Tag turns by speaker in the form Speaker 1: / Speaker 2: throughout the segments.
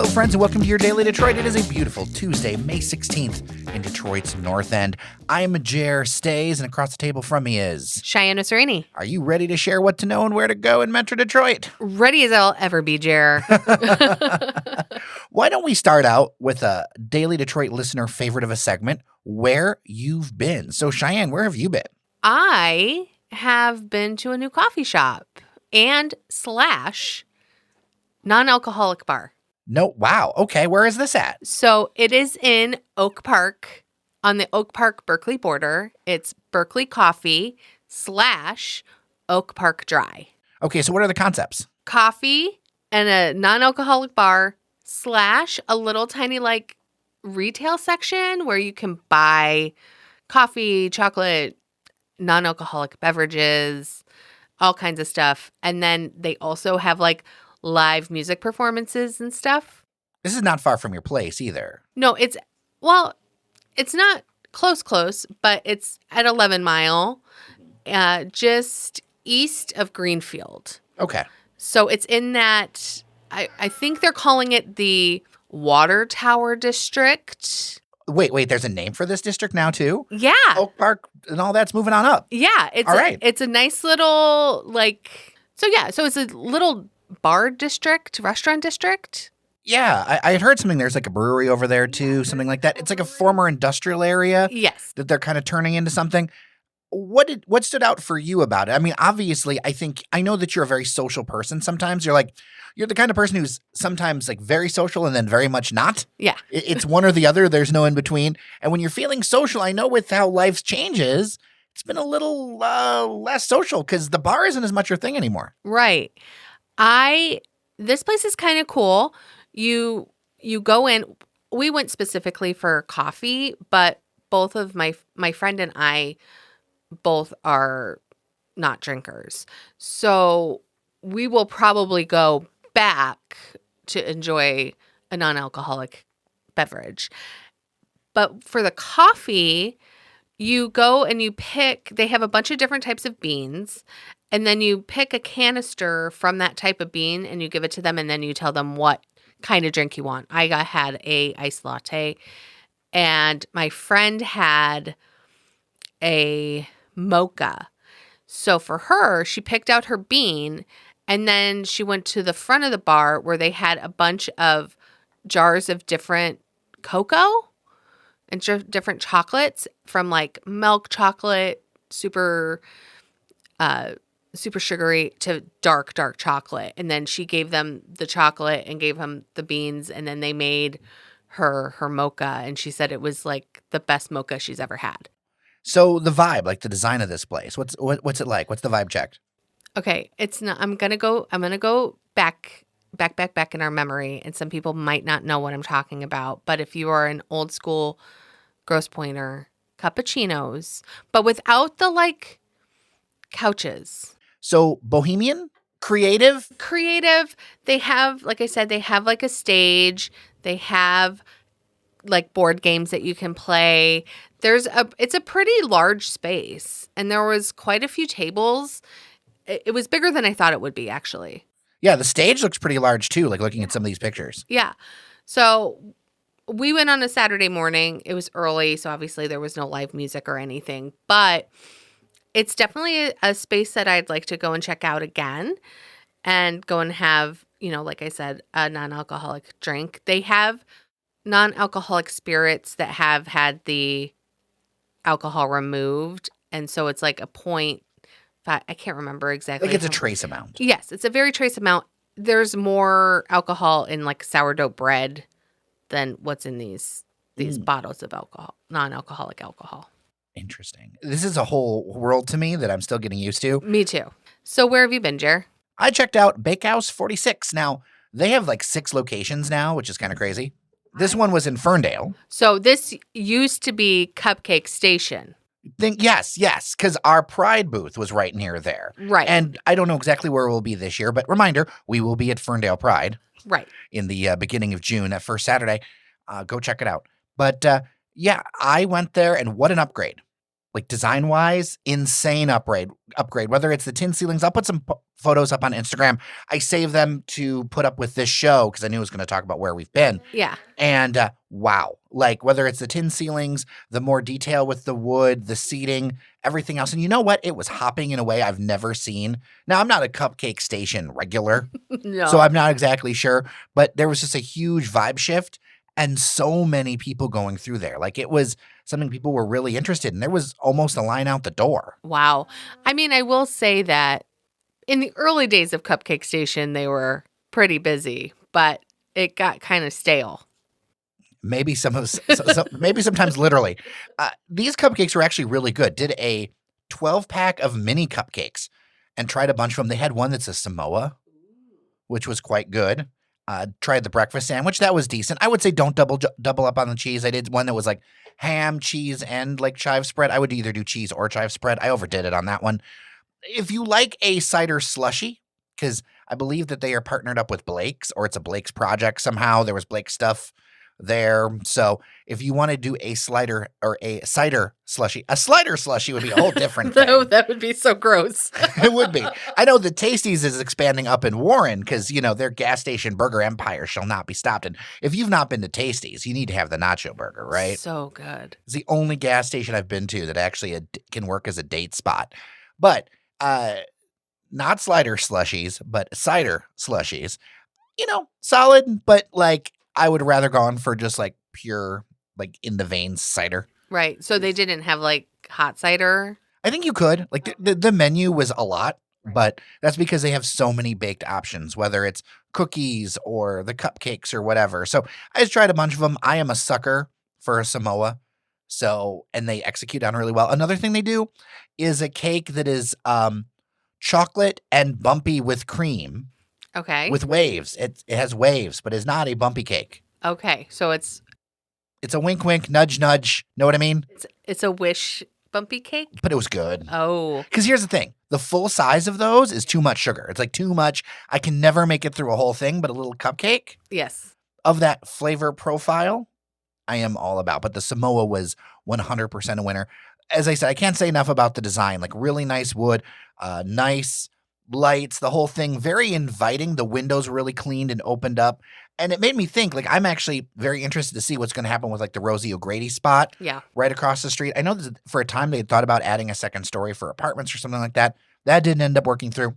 Speaker 1: friends, and welcome to your Daily Detroit. It is a beautiful Tuesday, May 16th in Detroit's North End. I'm Jer Stays, and across the table from me is
Speaker 2: Cheyenne Osserini.
Speaker 1: Are you ready to share what to know and where to go in Metro Detroit?
Speaker 2: Ready as I'll ever be, Jer.
Speaker 1: Why don't we start out with a Daily Detroit listener favorite of a segment, Where You've Been. So, Cheyenne, where have you been?
Speaker 2: I have been to a new coffee shop and / non-alcoholic bar.
Speaker 1: No, wow. Okay, where is this at?
Speaker 2: So it is in Oak Park, on the Oak Park Berkley border. It's Berkley Coffee / Oak Park Dry.
Speaker 1: Okay, so what are the concepts?
Speaker 2: Coffee and a non-alcoholic bar / a little tiny like retail section where you can buy coffee, chocolate, non-alcoholic beverages, all kinds of stuff. And then they also have like live music performances and stuff.
Speaker 1: This is not far from your place either.
Speaker 2: No, it's not close, but it's at 11 Mile, just east of Greenfield.
Speaker 1: Okay.
Speaker 2: So it's in that, I think they're calling it the Water Tower District.
Speaker 1: Wait, there's a name for this district now too?
Speaker 2: Yeah.
Speaker 1: Oak Park and all that's moving on up.
Speaker 2: Yeah. It's a nice little, so it's a little bar district, restaurant district.
Speaker 1: Yeah, I had heard something. There's like a brewery over there too, something like that. It's like a former industrial area.
Speaker 2: Yes.
Speaker 1: That they're kind of turning into something. What stood out for you about it? I mean, obviously, I know that you're a very social person. Sometimes you're the kind of person who's sometimes like very social and then very much not.
Speaker 2: Yeah.
Speaker 1: It's one or the other. There's no in between. And when you're feeling social, I know with how life changes, it's been a little less social because the bar isn't as much your thing anymore.
Speaker 2: Right. This place is kind of cool. You go in. We went specifically for coffee, but both of my friend and I both are not drinkers. So we will probably go back to enjoy a non-alcoholic beverage. But for the coffee, you go and you pick, they have a bunch of different types of beans, and then you pick a canister from that type of bean and you give it to them, and then you tell them what kind of drink you want. I had a iced latte, and my friend had a mocha. So for her, she picked out her bean, and then she went to the front of the bar where they had a bunch of jars of different cocoa and different chocolates, from like milk chocolate, super sugary, to dark chocolate. And then she gave them the chocolate and gave them the beans, and then they made her mocha, and she said it was like the best mocha she's ever had.
Speaker 1: So the vibe, like the design of this place, what's it like? What's the vibe checked?
Speaker 2: Okay, it's not. I'm gonna go back in our memory, and some people might not know what I'm talking about. But if you are an old school Grosse Pointer, cappuccinos, but without the like couches.
Speaker 1: So bohemian, creative. They
Speaker 2: have, like I said, they have like a stage. They have like board games that you can play. It's a pretty large space, and there was quite a few tables. It was bigger than I thought it would be, actually.
Speaker 1: Yeah, the stage looks pretty large too, like looking at some of these pictures.
Speaker 2: Yeah. So we went on a Saturday morning. It was early, so obviously there was no live music or anything, but it's definitely a space that I'd like to go and check out again and go and have, like I said, a non-alcoholic drink. They have non-alcoholic spirits that have had the alcohol removed, and so it's like a point. I can't remember exactly.
Speaker 1: Like it's a trace amount.
Speaker 2: Yes, it's a very trace amount. There's more alcohol in like sourdough bread than what's in these bottles of alcohol, non-alcoholic alcohol.
Speaker 1: Interesting. This is a whole world to me that I'm still getting used to.
Speaker 2: Me too. So where have you been, Jer?
Speaker 1: I checked out Bakehouse46. Now, they have like 6 locations now, which is kind of crazy. This one was in Ferndale.
Speaker 2: So this used to be Cupcake Station.
Speaker 1: Yes, because our Pride booth was right near there.
Speaker 2: Right.
Speaker 1: And I don't know exactly where we'll be this year, but reminder, we will be at Ferndale Pride.
Speaker 2: Right.
Speaker 1: In the beginning of June, that first Saturday. Go check it out. But yeah, I went there, and what an upgrade. like design-wise, insane upgrade. Whether it's the tin ceilings, I'll put some photos up on Instagram. I save them to put up with this show because I knew I was going to talk about where we've been.
Speaker 2: Yeah.
Speaker 1: And wow, like whether it's the tin ceilings, the more detail with the wood, the seating, everything else. And you know what? It was hopping in a way I've never seen. Now, I'm not a Cupcake Station regular,
Speaker 2: No.
Speaker 1: so I'm not exactly sure, but there was just a huge vibe shift and so many people going through there. Like it was something people were really interested in. There was almost a line out the door.
Speaker 2: Wow. I mean, I will say that in the early days of Cupcake Station, they were pretty busy, but it got kind of stale.
Speaker 1: Maybe maybe sometimes literally. These cupcakes were actually really good. Did a 12-pack of mini cupcakes and tried a bunch of them. They had one that's a Samoa, which was quite good. Tried the breakfast sandwich. That was decent. I would say don't double up on the cheese. I did one that was like ham, cheese, and like chive spread. I would either do cheese or chive spread. I overdid it on that one. If you like a cider slushy, because I believe that they are partnered up with Blake's, or it's a Blake's project somehow. There was Blake's stuff there. So if you want to do a cider slushy, a slider slushy would be a whole different thing.
Speaker 2: That would be so gross.
Speaker 1: It would be. I know the Tasties is expanding up in Warren because, you know, their gas station burger empire shall not be stopped. And if you've not been to Tasties, you need to have the nacho burger, right?
Speaker 2: So good.
Speaker 1: It's the only gas station I've been to that actually can work as a date spot. But not slider slushies, but cider slushies. You know, solid, but like I would rather gone for just like pure, like in the veins cider.
Speaker 2: Right. So they didn't have like hot cider?
Speaker 1: I think you could. Like the menu was a lot, but that's because they have so many baked options, whether it's cookies or the cupcakes or whatever. So I just tried a bunch of them. I am a sucker for a Samoa. So, and they execute on really well. Another thing they do is a cake that is chocolate and bumpy with cream.
Speaker 2: Okay.
Speaker 1: With waves. It has waves, but it's not a bumpy cake.
Speaker 2: Okay. So it's
Speaker 1: a wink, wink, nudge, nudge. Know what I mean?
Speaker 2: It's a Wish bumpy cake?
Speaker 1: But it was good.
Speaker 2: Oh.
Speaker 1: Because here's the thing. The full size of those is too much sugar. It's like too much. I can never make it through a whole thing, but a little cupcake
Speaker 2: Yes.
Speaker 1: of that flavor profile, I am all about. But the Samoa was 100% a winner. As I said, I can't say enough about the design. Like really nice wood, nice lights, the whole thing, very inviting. The windows were really cleaned and opened up. And it made me think, like, I'm actually very interested to see what's going to happen with like the Rosie O'Grady spot right across the street. I know that for a time they had thought about adding a second story for apartments or something like that. That didn't end up working through.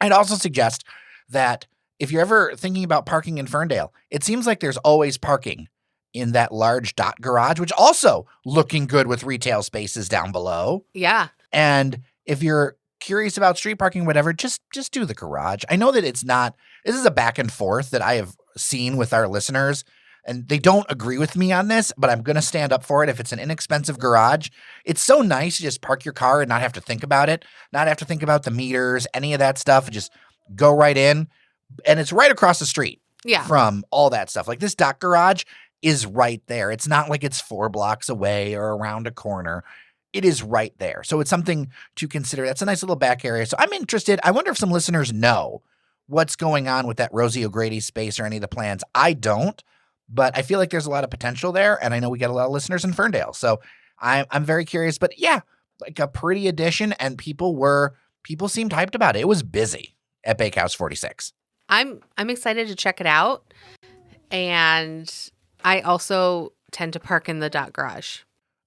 Speaker 1: I'd also suggest that if you're ever thinking about parking in Ferndale, it seems like there's always parking in that large dot garage, which also looking good with retail spaces down below.
Speaker 2: Yeah.
Speaker 1: And if you're curious about street parking, whatever, just do the garage. I know that this is a back and forth that I have seen with our listeners, and they don't agree with me on this, but I'm going to stand up for it. If it's an inexpensive garage, it's so nice to just park your car and not have to think about it, not have to think about the meters, any of that stuff, and just go right in. And it's right across the street from all that stuff. Like this dock garage is right there. It's not like it's 4 blocks away or around a corner. It is right there. So it's something to consider. That's a nice little back area. So I'm interested. I wonder if some listeners know what's going on with that Rosie O'Grady space or any of the plans. I don't, but I feel like there's a lot of potential there. And I know we got a lot of listeners in Ferndale. So I'm very curious. But yeah, like a pretty addition. And people seemed hyped about it. It was busy at Bakehouse46.
Speaker 2: I'm excited to check it out. And I also tend to park in the dot garage.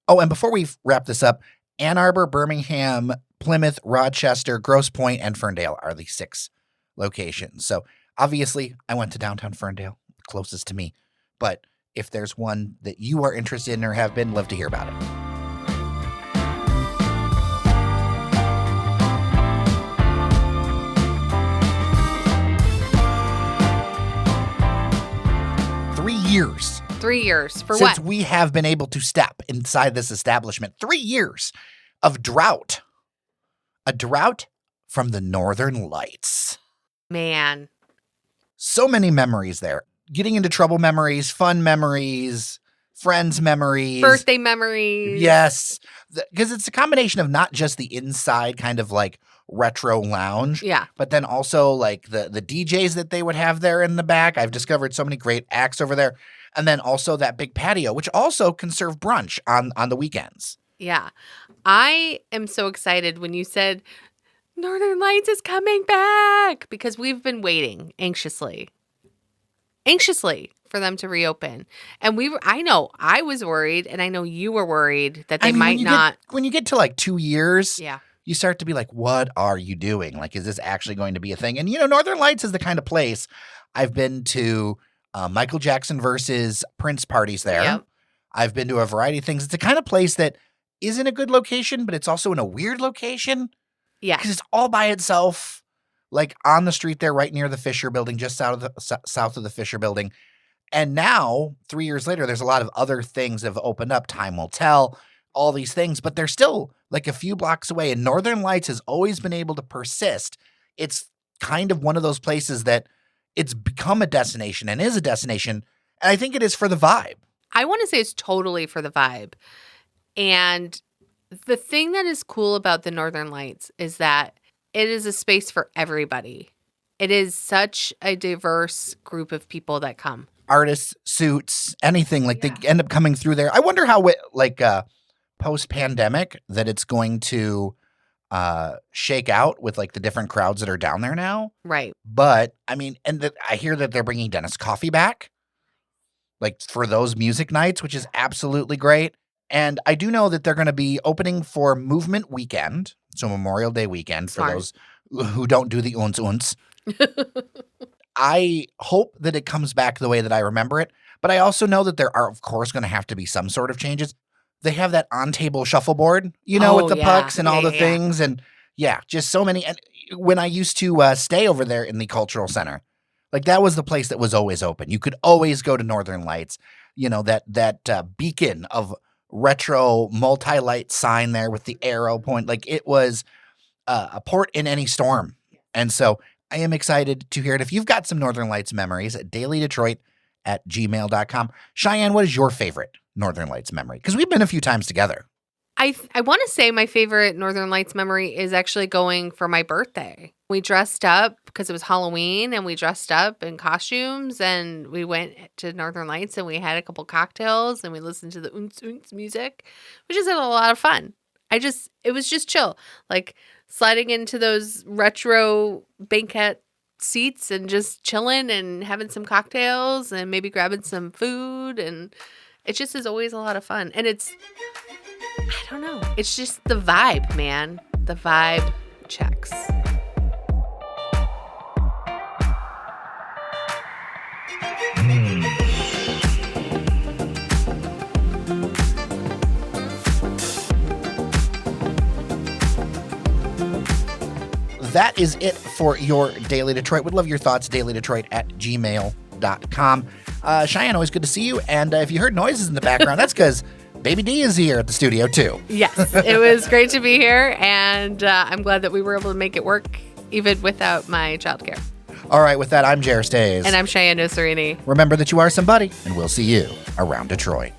Speaker 1: Oh, and before we wrap this up, Ann Arbor, Birmingham, Plymouth, Rochester, Grosse Pointe, and Ferndale are the 6 locations. So obviously, I went to downtown Ferndale, closest to me. But if there's one that you are interested in or have been, love to hear about it. Years.
Speaker 2: 3 years. For
Speaker 1: Since
Speaker 2: what?
Speaker 1: Since we have been able to step inside this establishment. 3 years of drought. A drought from the Northern Lights.
Speaker 2: Man.
Speaker 1: So many memories there. Getting into trouble memories, fun memories, friends memories.
Speaker 2: Birthday memories.
Speaker 1: Yes. Because it's a combination of not just the inside kind of like retro lounge.
Speaker 2: Yeah.
Speaker 1: But then also like the DJs that they would have there in the back. I've discovered so many great acts over there. And then also that big patio, which also can serve brunch on the weekends.
Speaker 2: Yeah. I am so excited when you said Northern Lights is coming back because we've been waiting anxiously for them to reopen. And I know I was worried, and I know you were worried that they might not.
Speaker 1: When you get to like 2 years,
Speaker 2: Yeah.
Speaker 1: you start to be like, what are you doing? Like, is this actually going to be a thing? And, Northern Lights is the kind of place I've been to Michael Jackson versus Prince parties there.
Speaker 2: Yep.
Speaker 1: I've been to a variety of things. It's the kind of place that isn't a good location, but it's also in a weird location.
Speaker 2: Yeah.
Speaker 1: Because it's all by itself, like on the street there, right near the Fisher building, just south of the Fisher building. And now, 3 years later, there's a lot of other things that have opened up. Time will tell, all these things, but they're still like a few blocks away. And Northern Lights has always been able to persist. It's kind of one of those places that it's become a destination and is a destination. And I think it is for the vibe.
Speaker 2: I want to say it's totally for the vibe. And the thing that is cool about the Northern Lights is that it is a space for everybody. It is such a diverse group of people that come. Artists,
Speaker 1: suits, anything. Like they end up coming through there. I wonder how post-pandemic that it's going to shake out with like the different crowds that are down there now.
Speaker 2: Right.
Speaker 1: But I mean, I hear that they're bringing Dennis Coffey back, like for those music nights, which is absolutely great. And I do know that they're going to be opening for Movement Weekend, so Memorial Day weekend for those who don't do the uns. I hope that it comes back the way that I remember it, but I also know that there are, of course, going to have to be some sort of changes. They have that on-table shuffleboard, with the pucks and all the things. And just so many. And when I used to stay over there in the Cultural Center, like that was the place that was always open. You could always go to Northern Lights, that beacon of retro multi-light sign there with the arrow point. Like it was a port in any storm. And so I am excited to hear it. If you've got some Northern Lights memories, at dailydetroit@gmail.com. Cheyenne, what is your favorite Northern Lights memory? Because we've been a few times together.
Speaker 2: I want to say my favorite Northern Lights memory is actually going for my birthday. We dressed up because it was Halloween, and we dressed up in costumes, and we went to Northern Lights, and we had a couple cocktails, and we listened to the Oons Oons music, which is a lot of fun. It was just chill, like sliding into those retro banquette seats and just chilling and having some cocktails and maybe grabbing some food. And it just is always a lot of fun. And I don't know, it's just the vibe, man. The vibe checks.
Speaker 1: That is it for your Daily Detroit. Would love your thoughts, dailydetroit@gmail.com. Cheyenne, always good to see you. And if you heard noises in the background, that's because Baby D is here at the studio too.
Speaker 2: Yes, it was great to be here. And I'm glad that we were able to make it work even without my childcare.
Speaker 1: All right, with that, I'm Jer Stays.
Speaker 2: And I'm Cheyenne Noserini.
Speaker 1: Remember that you are somebody, and we'll see you around Detroit.